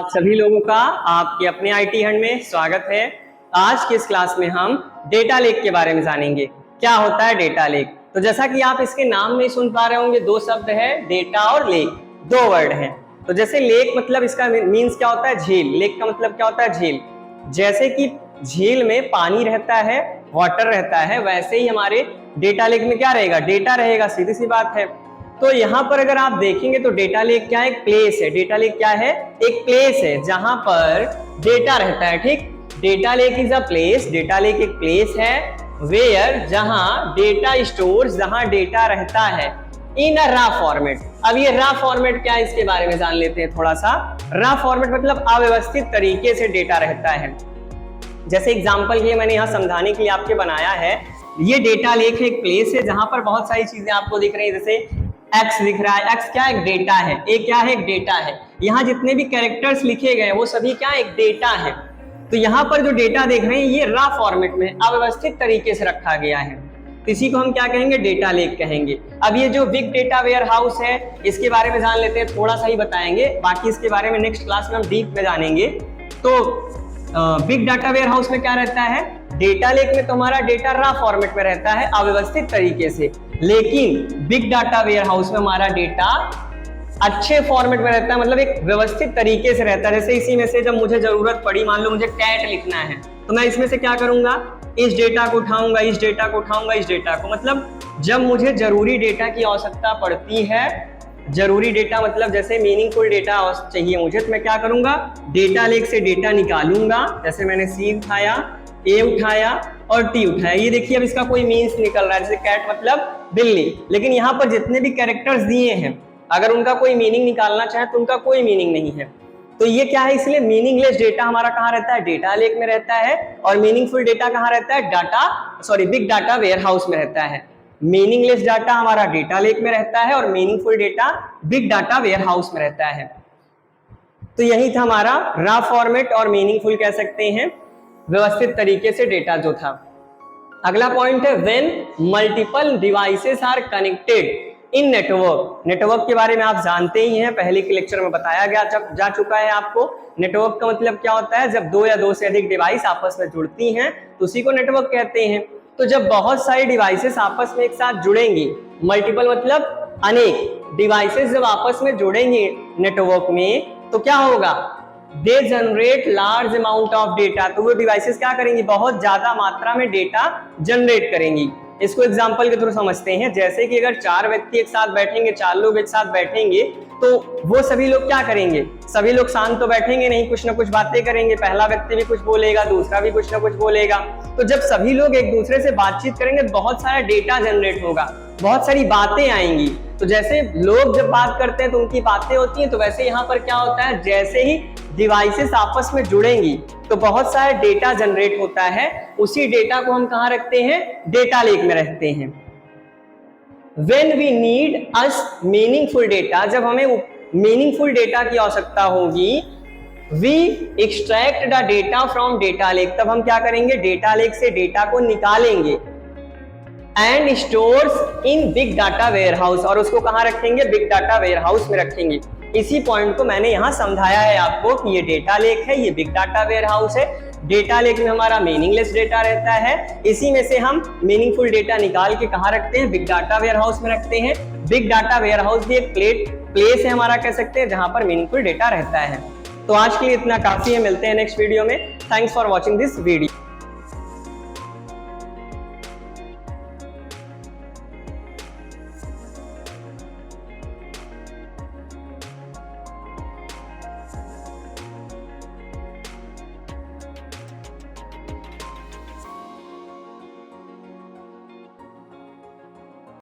सभी लोगों का आपके अपने आईटी हंड में स्वागत है। आज की इस क्लास में हम डेटा लेक के बारे में जानेंगे। क्या होता है डेटा लेक? तो जैसा कि आप इसके नाम में सुन पा रहे होंगे, दो शब्द है डेटा और लेक, दो वर्ड हैं। तो जैसे लेक मतलब इसका मीन्स क्या होता है? झील। लेक का मतलब क्या होता है? झील। जैसे कि झील में पानी रहता है, वाटर रहता है, वैसे ही हमारे डेटा लेक में क्या रहेगा? डेटा रहेगा। सीधी सी बात है। तो यहाँ पर अगर आप देखेंगे तो डेटा लेक क्या है? एक प्लेस है। डेटा लेक क्या है? एक प्लेस है जहां पर डेटा रहता है। ठीक, data lake is a place. Data lake एक प्लेस है वेयर, जहां डेटा स्टोर्स, जहां डेटा रहता है इन अ रा फॉर्मेट। अब ये रा फॉर्मेट क्या है, इसके बारे में जान लेते हैं थोड़ा सा। रा फॉर्मेट मतलब अव्यवस्थित तरीके से डेटा रहता है। जैसे एग्जांपल ये मैंने यहाँ समझाने के लिए आपके बनाया है। ये डेटा लेक है, एक प्लेस है जहां पर बहुत सारी चीजें आपको दिख रही है। जैसे एक्स दिख रहा है, एक्स क्या है? एक डेटा है। ए क्या है? एक डेटा है। यहाँ जितने भी कैरेक्टर्स लिखे गए वो सभी क्या? एक डेटा है। तो यहाँ पर जो डेटा देख रहे हैं ये रा फॉर्मेट में अव्यवस्थित तरीके से रखा गया है, तो इसी को हम क्या कहेंगे? डेटा लेक कहेंगे। अब ये जो बिग डेटा वेयर हाउस है, इसके बारे में जान लेते हैं, थोड़ा सा ही बताएंगे, बाकी इसके बारे में नेक्स्ट क्लास में हम डीप में जानेंगे। तो बिग डाटा वेयर हाउस में क्या रहता है? डेटा लेक में तो हमारा डेटा रा फॉर्मेट में रहता है अव्यवस्थित तरीके से, लेकिन बिग डाटा वेयर हाउस में हमारा डेटा अच्छे फॉर्मेट में रहता है, मतलब एक व्यवस्थित तरीके से रहता है। जैसे इसी में से जब मुझे जरूरत पड़ी, मान लो मुझे कैट लिखना है, तो मैं इसमें से क्या करूंगा? इस डेटा को उठाऊंगा, इस डेटा को उठाऊंगा, इस डेटा को, मतलब जब मुझे जरूरी डेटा की आवश्यकता पड़ती है, जरूरी डेटा मतलब जैसे मीनिंगफुल डेटा चाहिए मुझे, तो मैं क्या करूंगा? डेटा लेक से डेटा निकालूंगा। जैसे मैंने सी उठाया, ए उठाया और टी उठाया। ये देखिए अब इसका कोई मीन्स निकल रहा है, जैसे कैट मतलब बिल्ली, लेकिन यहाँ पर जितने भी कैरेक्टर्स दिए हैं, अगर उनका कोई मीनिंग निकालना चाहे तो उनका कोई मीनिंग नहीं है। तो ये क्या है? इसलिए मीनिंगलेस डेटा हमारा कहाँ रहता है? डेटा लेक में रहता है। और मीनिंगफुल डेटा कहाँ रहता है? बिग डाटा वेयर हाउस में रहता है। मीनिंगलेस डाटा हमारा डेटा लेक में रहता है और meaningful data big data warehouse में रहता है। तो यही था हमारा रा फॉर्मेट, और मीनिंगफुल कह सकते हैं व्यवस्थित तरीके से डेटा जो था। अगला पॉइंट है when multiple devices are connected in network. Network के बारे में आप जानते ही हैं, पहले के लेक्चर में बताया जा चुका है आपको। नेटवर्क का मतलब क्या होता है? जब दो या दो से अधिक डिवाइस आपस में जुड़ती हैं तो उसी को नेटवर्क कहते हैं। तो जब बहुत सारी डिवाइसेस आपस में एक साथ जुड़ेंगी, मल्टीपल मतलब अनेक डिवाइसेस जब आपस में जुड़ेंगे नेटवर्क में, तो क्या होगा? They generate large amount of data. तो वो डिवाइसेस क्या करेंगी? बहुत ज्यादा मात्रा में डेटा जनरेट करेंगी। इसको एग्जांपल के थ्रू समझते हैं। जैसे कि अगर चार व्यक्ति एक साथ बैठेंगे, चार लोग एक साथ बैठेंगे, तो वो सभी लोग क्या करेंगे? सभी लोग शांत तो बैठेंगे नहीं, कुछ ना कुछ बातें करेंगे। पहला व्यक्ति भी कुछ बोलेगा, दूसरा भी कुछ ना कुछ बोलेगा। तो जब सभी लोग एक दूसरे से बातचीत करेंगे, बहुत सारा डेटा जनरेट होगा, बहुत सारी बातें आएंगी। तो जैसे लोग जब बात करते हैं तो उनकी बातें होती हैं, तो वैसे यहाँ पर क्या होता है? जैसे ही डिवाइसेस आपस में जुड़ेंगी तो बहुत सारा डेटा जनरेट होता है। उसी डेटा को हम कहाँ रखते हैं? डेटा लेक में रखते हैं। When we need us meaningful data, जब हमें मीनिंगफुल डेटा की आवश्यकता होगी, we extract the data from data lake, तब हम क्या करेंगे? डेटा लेक से डेटा को निकालेंगे and stores in big data warehouse, और उसको कहाँ रखेंगे? बिग डाटा वेयर हाउस में रखेंगे। इसी पॉइंट को मैंने यहाँ समझाया है आपको कि ये डेटा लेक है, ये बिग डाटा वेयर हाउस है। डेटा लेक में हमारा मीनिंगलेस डेटा रहता है, इसी में से हम मीनिंगफुल डेटा निकाल के कहाँ रखते हैं? बिग डाटा वेयर हाउस में रखते हैं। बिग डाटा वेयर हाउस भी एक प्लेस है हमारा, कह सकते हैं, जहां पर मीनिंगफुल डेटा रहता है। तो आज के लिए इतना काफी है, मिलते हैं नेक्स्ट वीडियो में। Thanks for watching this video.